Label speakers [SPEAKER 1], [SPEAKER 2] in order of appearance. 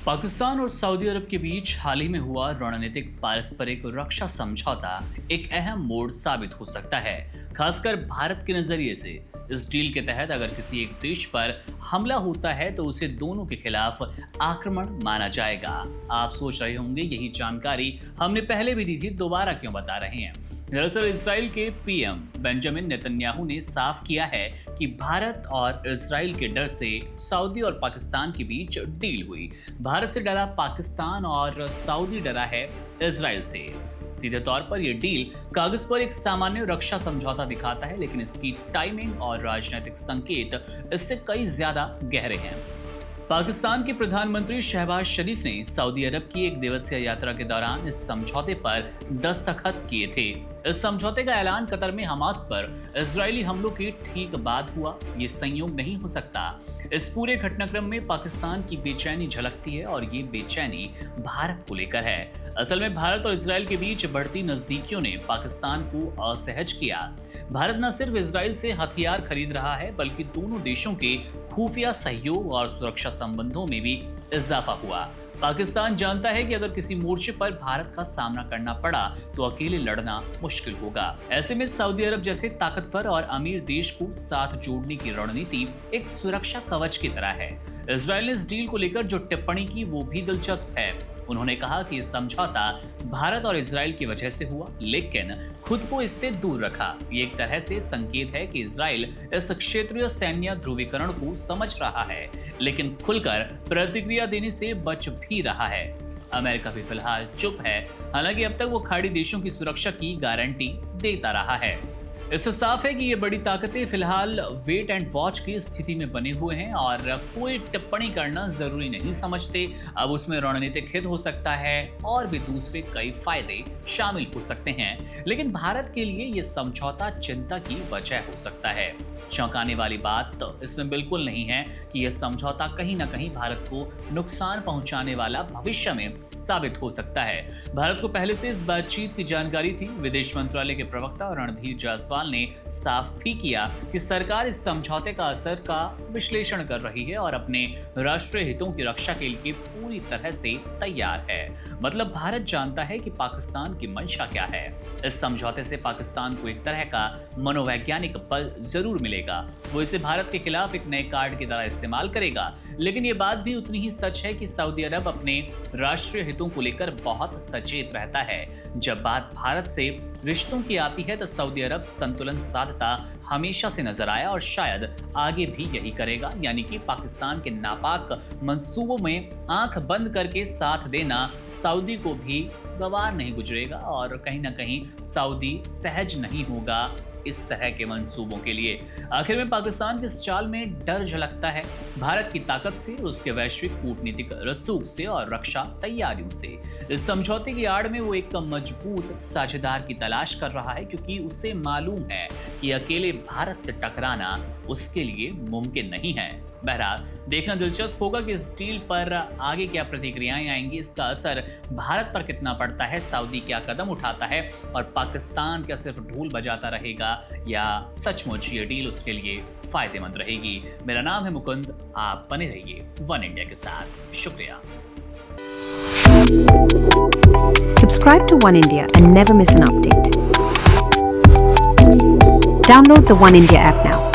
[SPEAKER 1] पाकिस्तान और सऊदी अरब के बीच हाल ही में हुआ रणनीतिक पारस्परिक रक्षा समझौता एक अहम मोड़ साबित हो सकता है, खासकर भारत के नजरिए से। इस डील के तहत अगर किसी एक देश पर हमला होता है तो उसे दोनों के खिलाफ आक्रमण माना जाएगा। आप सोच रहे होंगे यही जानकारी हमने पहले भी दी थी, दोबारा क्यों बता रहे हैं। दरअसल इसराइल के पीएम बेंजामिन नेतन्याहू ने साफ किया है कि भारत और इसराइल के डर से सऊदी और पाकिस्तान के बीच डील हुई। भारत से डरा पाकिस्तान और सऊदी डरा है इसराइल से। सीधे तौर पर यह डील कागज पर एक सामान्य रक्षा समझौता दिखाता है, लेकिन इसकी टाइमिंग और राजनीतिक संकेत इससे कई ज्यादा गहरे हैं। पाकिस्तान के प्रधानमंत्री शहबाज शरीफ ने सऊदी अरब की एक दिवसीय यात्रा के दौरान इस समझौते पर दस्तखत किए थे। इस समझौते का ऐलान कतर में हमास पर इजरायली हमलों के ठीक बाद हुआ। ये संयोग नहीं हो सकता। इस पूरे घटनाक्रम में पाकिस्तान की बेचैनी झलकती है और ये बेचैनी भारत को लेकर है। असल में भारत और इजराइल के बीच बढ़ती नजदीकियों ने पाकिस्तान को असहज किया। भारत न सिर्फ इजराइल से हथियार खरीद रहा है, बल्कि दोनों देशों के खुफिया सहयोग और सुरक्षा संबंधों में भी इजाफा हुआ। पाकिस्तान जानता है कि अगर किसी मोर्चे पर भारत का सामना करना पड़ा तो अकेले लड़ना मुश्किल होगा। ऐसे में सऊदी अरब जैसे ताकतवर और अमीर देश को साथ जोड़ने की रणनीति एक सुरक्षा कवच की तरह है। इजराइल ने इस डील को लेकर जो टिप्पणी की वो भी दिलचस्प है। उन्होंने कहा कि समझौता भारत और इजराइल की वजह से हुआ, लेकिन खुद को इससे दूर रखा। ये एक तरह से संकेत है कि इजराइल इस क्षेत्रीय सैन्य ध्रुवीकरण को समझ रहा है, लेकिन खुलकर प्रतिक्रिया देने से बच भी रहा है। अमेरिका भी फिलहाल चुप है, हालांकि अब तक वो खाड़ी देशों की सुरक्षा की गारंटी देता रहा है। इससे साफ है कि ये बड़ी ताकतें फिलहाल वेट एंड वॉच की स्थिति में बने हुए हैं और कोई टिप्पणी करना जरूरी नहीं समझते। अब उसमें रणनीतिक हित हो सकता है और भी दूसरे कई फायदे शामिल हो सकते हैं, लेकिन भारत के लिए ये समझौता चिंता की वजह हो सकता है। चौंकाने वाली बात तो इसमें बिल्कुल नहीं है कि यह समझौता कहीं ना कहीं भारत को नुकसान पहुंचाने वाला भविष्य में साबित हो सकता है। भारत को पहले से इस बातचीत की जानकारी थी। विदेश मंत्रालय के प्रवक्ता रणधीर जायसवाल ने साफ भी किया कि सरकार इस समझौते का असर का विश्लेषण कर रही है और अपने राष्ट्रीय हितों की रक्षा के लिए पूरी तरह से तैयार है। मतलब भारत जानता है कि पाकिस्तान की मंशा क्या है। इस समझौते से पाकिस्तान को एक तरह का मनोवैज्ञानिक बल जरूर मिलेगा। वो इसे भारत के खिलाफ एक नए कार्ड की तरह इस्तेमाल करेगा, लेकिन ये बात भी उतनी ही सच है कि सऊदी अरब अपने राष्ट्रीय हितों को लेकर बहुत सचेत रहता है। जब बात भारत से रिश्तों की आती है तो सऊदी अरब संतुलन साधता हमेशा से नजर आया और शायद आगे भी यही करेगा, यानी कि पाकिस्तान के नापाक मंसूबों में आंख बंद करके साथ देना सऊदी को भी गवार नहीं गुजरेगा और कहीं ना कहीं सऊदी सहज नहीं होगा इस तरह के मंसूबों के लिए। आखिर में पाकिस्तान की इस चाल में डर झलकता है, भारत की ताकत से, उसके वैश्विक कूटनीतिक रसूख से और रक्षा तैयारियों से। इस समझौते की आड़ में वो एक मजबूत साझेदार की तलाश कर रहा है, क्योंकि उसे मालूम है कि अकेले भारत से टकराना उसके लिए मुमकिन नहीं है। बहरहाल देखना दिलचस्प होगा कि इस डील पर आगे क्या प्रतिक्रियाएं आएंगी, इसका असर भारत पर कितना पड़ता है, सऊदी क्या कदम उठाता है और पाकिस्तान क्या सिर्फ ढोल बजाता रहेगा या सचमुच ये डील उसके लिए फायदेमंद रहेगी। मेरा नाम है मुकुंद, आप बने रहिए वन इंडिया के साथ। शुक्रिया।
[SPEAKER 2] Subscribe to One India and never miss an update. Download the One India app now.